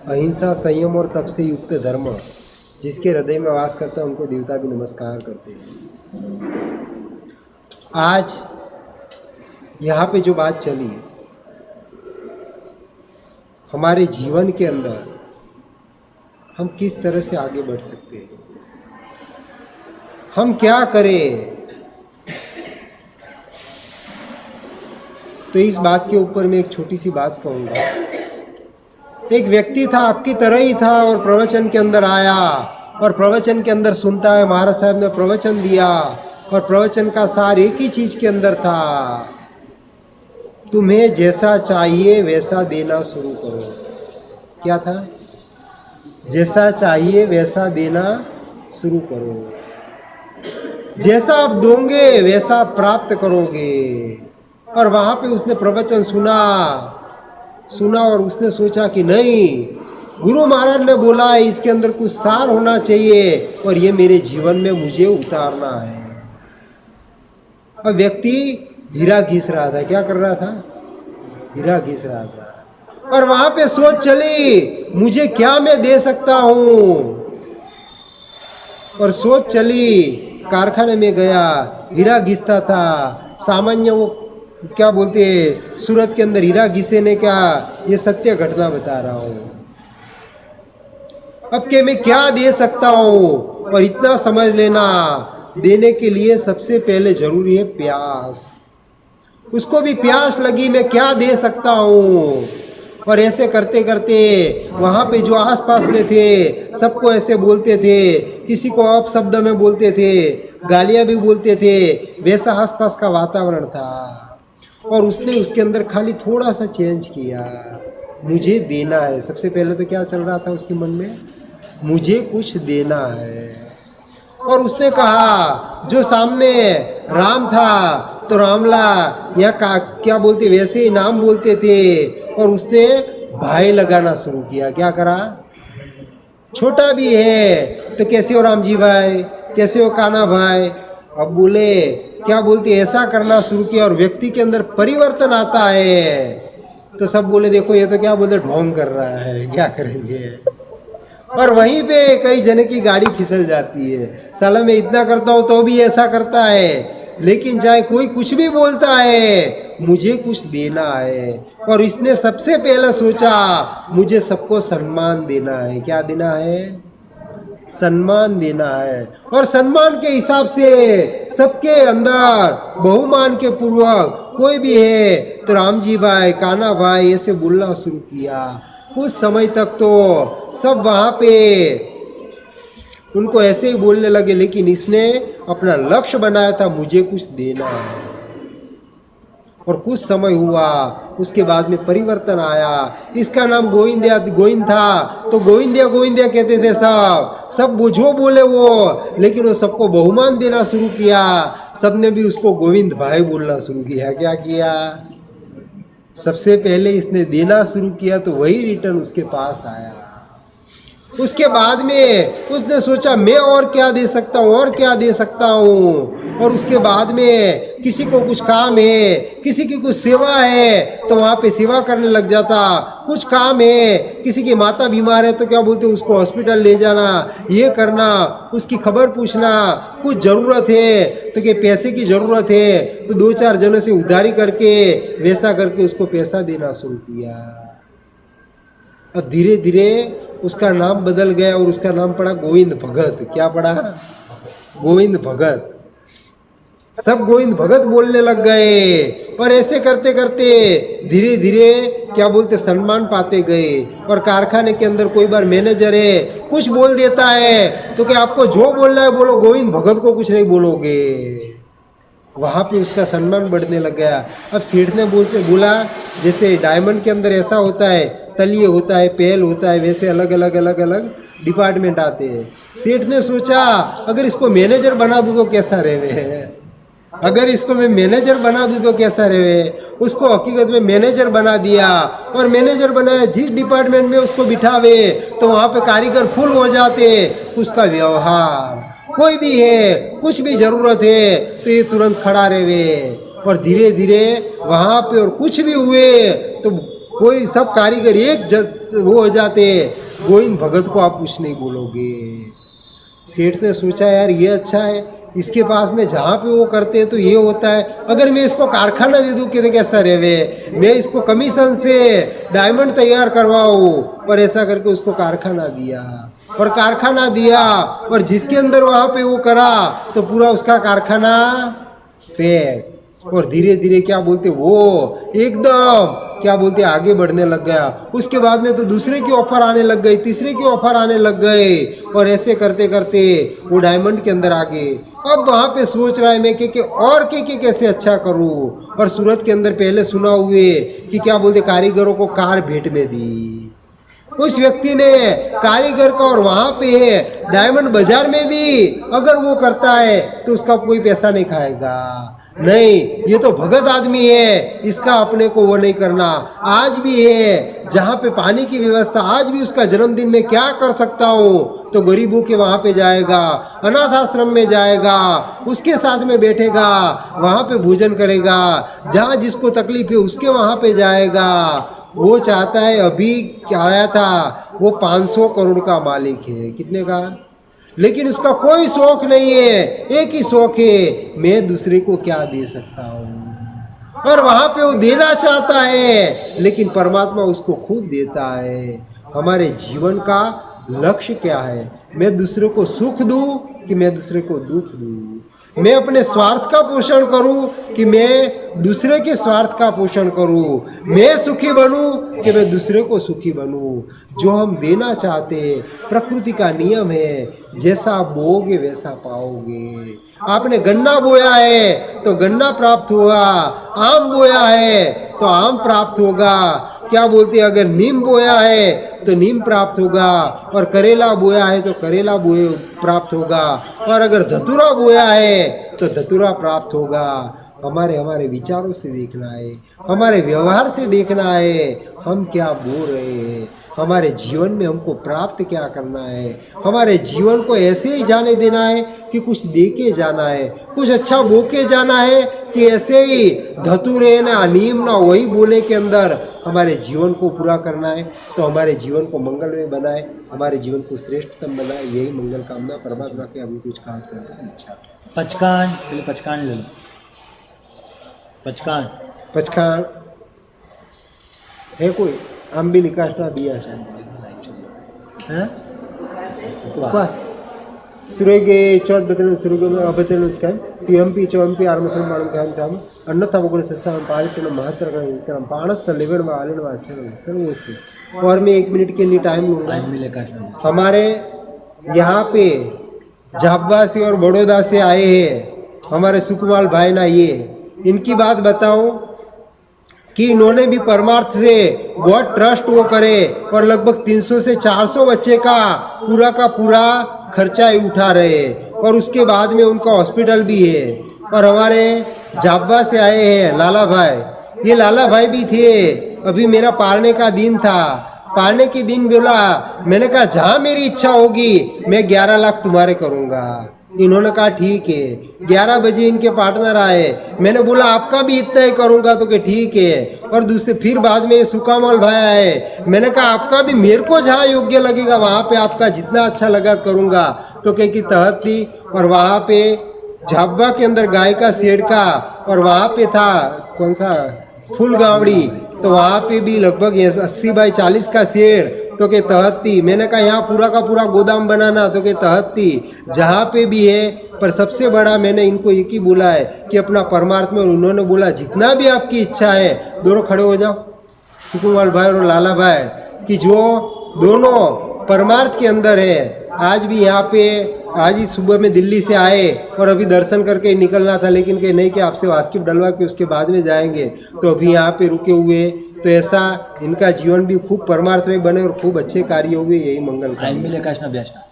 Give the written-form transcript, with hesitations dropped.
अहिंसा, संयम और तप से युक्त धर्म जिसके हृदय में वास करता है उनको देवता भी नमस्कार करते हैं। आज यहाँ पे जो बात चली, हमारे जीवन के अंदर हम किस तरह से आगे बढ़ सकते हैं, हम क्या करें, तो इस बात के ऊपर मैं एक छोटी सी बात कहूँगा। एक व्यक्ति था, आपकी तरह ही था, और प्रवचन के अंदर आया और प्रवचन के अंदर सुनता है, महाराज साहब ने प्रवचन दिया और प्रवचन का सार एक ही चीज के अंदर था, तुम्हें जैसा चाहिए वैसा देना शुरू करो। क्या था? जैसा चाहिए वैसा देना शुरू करो, जैसा आप दोगे वैसा प्राप्त करोगे। और वहां पे उसने प्रवचन सुना और उसने सोचा कि नहीं, गुरु महाराज ने बोला है इसके अंदर कुछ सार होना चाहिए और ये मेरे जीवन में मुझे उतारना है। और व्यक्ति हीरा घिस रहा था। क्या कर रहा था? हीरा घिस रहा था। और वहां पे सोच चली, मुझे क्या मैं दे सकता हूं। और सोच चली, कारखाने में गया, हीरा घिसता था। सामान्य वो क्या बोलते हैं, सूरत के अंदर हीरा घिसे ने क्या, ये सत्य घटना बता रहा हूं। अब के मैं क्या दे सकता हूं, और इतना समझ लेना, देने के लिए सबसे पहले जरूरी है प्यास। उसको भी प्यास लगी, मैं क्या दे सकता हूं। और ऐसे करते करते वहां पे जो आसपास में थे सबको ऐसे बोलते थे, किसी को अपशब्द में बोलते थे, गालियां भी बोलते थे, वैसा आसपास का वातावरण था। और उसने उसके अंदर खाली थोड़ा सा चेंज किया, मुझे देना है। सबसे पहले तो क्या चल रहा था उसके मन में, मुझे कुछ देना है। और उसने कहा, जो सामने राम था तो रामला या क्या बोलते, वैसे ही नाम बोलते थे। और उसने भाई लगाना शुरू किया। क्या करा? छोटा भी है तो कैसे हो राम जी भाई, कैसे हो कान्हा भाई। अब बोले क्या बोलते, ऐसा करना शुरू किया और व्यक्ति के अंदर परिवर्तन आता है। तो सब बोले देखो ये तो क्या बोलते ढोंग कर रहा है, क्या करेंगे। और वहीं पे कई जने की गाड़ी फिसल जाती है, साला मैं इतना करता हूँ तो भी ऐसा करता है। लेकिन चाहे कोई कुछ भी बोलता है, मुझे कुछ देना है। और इसने सबसे पहले सोचा, मुझे सबको सम्मान देना है। क्या देना है? सम्मान देना है। और सम्मान के हिसाब से सबके अंदर बहुमान के पूर्वक कोई भी है तो राम जी भाई, कान्हा भाई ऐसे बोलना शुरू किया। कुछ समय तक तो सब वहाँ पे उनको ऐसे ही बोलने लगे, लेकिन इसने अपना लक्ष्य बनाया था, मुझे कुछ देना है। और कुछ समय हुआ, उसके बाद में परिवर्तन आया। इसका नाम गोविंद था, तो गोविंदिया कहते थे सब वो जो बोले वो, लेकिन वो सबको बहुमान देना शुरू किया। सबने भी उसको गोविंद भाई बोलना शुरू किया। क्या किया? सबसे पहले इसने देना शुरू किया तो वही रिटर्न उसके पास आया। उसके बाद में उसने सोचा मैं और क्या दे सकता हूँ, और क्या दे सकता हूँ। और उसके बाद में किसी को कुछ काम है, किसी की कुछ सेवा है तो वहाँ पे सेवा करने लग जाता। कुछ काम है, किसी की माता बीमार है तो क्या बोलते उसको हॉस्पिटल ले जाना, ये करना, उसकी खबर पूछना। कुछ ज़रूरत है तो कि पैसे की ज़रूरत है तो 2-4 जनों से उधारी करके वैसा करके उसको पैसा देना शुरू किया। अब धीरे धीरे उसका नाम बदल गया और उसका नाम पड़ा गोविंद भगत। क्या पड़ा? गोविंद भगत। सब गोविंद भगत बोलने लग गए। और ऐसे करते करते धीरे धीरे क्या बोलते सम्मान पाते गए। और कारखाने के अंदर कोई बार मैनेजर है कुछ बोल देता है तो क्या आपको जो बोलना है बोलो, गोविंद भगत को कुछ नहीं बोलोगे। वहाँ पे उसका सम्मान बढ़ने लग गया। अब सेठ ने बोला जैसे डायमंड के अंदर ऐसा होता है, तलिए होता है, पेल होता है, वैसे अलग अलग डिपार्टमेंट आते हैं। सेठ ने सोचा अगर इसको मैनेजर बना दूँ तो कैसा रहे, अगर इसको मैं मैनेजर बना दूँ तो कैसा रहे। उसको हकीकत में मैनेजर बना दिया। और मैनेजर बनाया, जिस डिपार्टमेंट में उसको बिठावे तो वहाँ पे कारीगर फुल हो जाते। उसका व्यवहार कोई भी है, कुछ भी ज़रूरत है तो ये तुरंत खड़ा रहे। और धीरे धीरे वहाँ पे और कुछ भी हुए तो कोई सब कारीगर वो हो जाते हैं। गोविंद भगत को आप कुछ नहीं बोलोगे। सेठ ने सोचा यार ये अच्छा है, इसके पास में जहाँ पे वो करते हैं तो ये होता है, अगर मैं इसको कारखाना दे दूँ कि कैसा रहे, मैं इसको कमीशन पे डायमंड तैयार करवाऊँ। और ऐसा करके उसको कारखाना दिया, और कारखाना दिया, और जिसके अंदर वहाँ पे वो करा तो पूरा उसका कारखाना पैक। और धीरे धीरे क्या बोलते वो एकदम क्या बोलते आगे बढ़ने लग गया। उसके बाद में तो दूसरे की ऑफर आने लग गई, तीसरे की ऑफर आने लग गए, और ऐसे करते करते वो डायमंड के अंदर आ गए। अब वहाँ पे सोच रहा है मैं कि और के कैसे अच्छा करूँ। और सूरत के अंदर पहले सुना हुए कि क्या बोलते कारीगरों को कार भेंट में दी। उस व्यक्ति ने कारीगर का, और वहाँ पे डायमंड बाजार में भी अगर वो करता है तो उसका कोई पैसा नहीं खाएगा। नहीं, ये तो भगत आदमी है, इसका अपने को वो नहीं करना। आज भी है जहाँ पे पानी की व्यवस्था, आज भी उसका जन्मदिन में क्या कर सकता हूँ तो गरीबों के वहाँ पे जाएगा, अनाथ आश्रम में जाएगा, उसके साथ में बैठेगा, वहाँ पे भोजन करेगा, जहाँ जिसको तकलीफ है उसके वहाँ पे जाएगा। वो चाहता है, अभी क्या आया था वो 500 करोड़ का मालिक है, कितने का, लेकिन उसका कोई शौक नहीं है, एक ही शौक है, मैं दूसरे को क्या दे सकता हूँ। और वहाँ पे वो देना चाहता है, लेकिन परमात्मा उसको खूब देता है। हमारे जीवन का लक्ष्य क्या है? मैं दूसरे को सुख दूँ कि मैं दूसरे को दुख दूँ? मैं अपने स्वार्थ का पोषण करूं कि मैं दूसरे के स्वार्थ का पोषण करूं? मैं सुखी बनूं कि मैं दूसरे को सुखी बनूं? जो हम देना चाहते हैं, प्रकृति का नियम है, जैसा बोओगे वैसा पाओगे। आपने गन्ना बोया है तो गन्ना प्राप्त होगा, आम बोया है तो आम प्राप्त होगा। क्या बोलते हैं, अगर नीम बोया है तो नीम प्राप्त होगा, और करेला बोया है तो करेला बोए प्राप्त होगा, और अगर धतूरा बोया है तो धतूरा प्राप्त होगा। हमारे विचारों से देखना है, हमारे व्यवहार से देखना है, हम क्या बोल रहे हैं, हमारे जीवन में हमको प्राप्त क्या करना है। हमारे जीवन को ऐसे ही जाने देना है कि कुछ दे के जाना है, कुछ अच्छा बो के जाना है, कि ऐसे ही धतूरे ना नीम ना वही बोले के अंदर हमारे जीवन को पूरा करना है। तो हमारे जीवन को मंगलमय बनाए, हमारे जीवन को श्रेष्ठतम बनाए, यही मंगल कामना परमात्मा के अभी कुछ काम करने की इच्छा। पचकान पहले पचकान ले लो, पचकान पचकान है कोई आम भी निकासना दिया છે હે ઉપવાસ સુરેગે ચોથ બતન સુરેગે અબતન કામ પીએમપી ચોમપી આરમસન માણમ કામ સામ अन्नथा वगुण ससाम पालिटन महत्तर का पाणस लेवण में आलन में अच्छा वो से। और मैं 1 मिनट के लिए टाइम लूँगा। हमारे यहाँ पे झाबा से और बड़ौदा से आए हैं हमारे सुकुमाल भाई ना, ये इनकी बात बताऊं कि इन्होंने भी परमार्थ से बहुत ट्रस्ट वो करे, और लगभग 300 से 400 बच्चे का पूरा खर्चा ही उठा रहे, और उसके बाद में उनका हॉस्पिटल भी है। और हमारे झाबा से आए हैं लाला भाई, ये लाला भाई भी थे। अभी मेरा पारने का दिन था, पारने के दिन बोला, मैंने कहा जहाँ मेरी इच्छा होगी मैं 11 लाख तुम्हारे करूँगा। इन्होंने कहा ठीक है। 11 बजे इनके पार्टनर आए, मैंने बोला आपका भी इतना ही करूँगा, तो कि ठीक है। और दूसरे फिर बाद में सुकामल भाई आए, मैंने कहा आपका भी मेरे को जहाँ योग्य लगेगा वहाँ पे आपका जितना अच्छा लगा करूँगा, तो कह की तहत थी। और वहाँ पे झाबा के अंदर गाय का शेड का, और वहाँ पे था कौन सा फूल गावड़ी, तो वहाँ पे भी लगभग 80 बाई 40 का शेड, तो के तहत थी। मैंने कहा यहाँ पूरा का पूरा गोदाम बनाना, तो के तहत थी। जहाँ पे भी है, पर सबसे बड़ा मैंने इनको एक ही बोला है कि अपना परमार्थ में, उन्होंने बोला जितना भी आपकी इच्छा है, दोनों खड़े हो जाओ, सुकुमार भाई और लाला भाई, कि जो दोनों परमार्थ के अंदर है। आज भी यहाँ पे, आज ही सुबह में दिल्ली से आए और अभी दर्शन करके निकलना था, लेकिन कहे नहीं कि आपसे वास्किफ डलवा के उसके बाद में जाएंगे, तो अभी यहाँ पे रुके हुए। तो ऐसा इनका जीवन भी खूब परमार्थ में बने और खूब अच्छे कार्य हुए, यही मंगल का।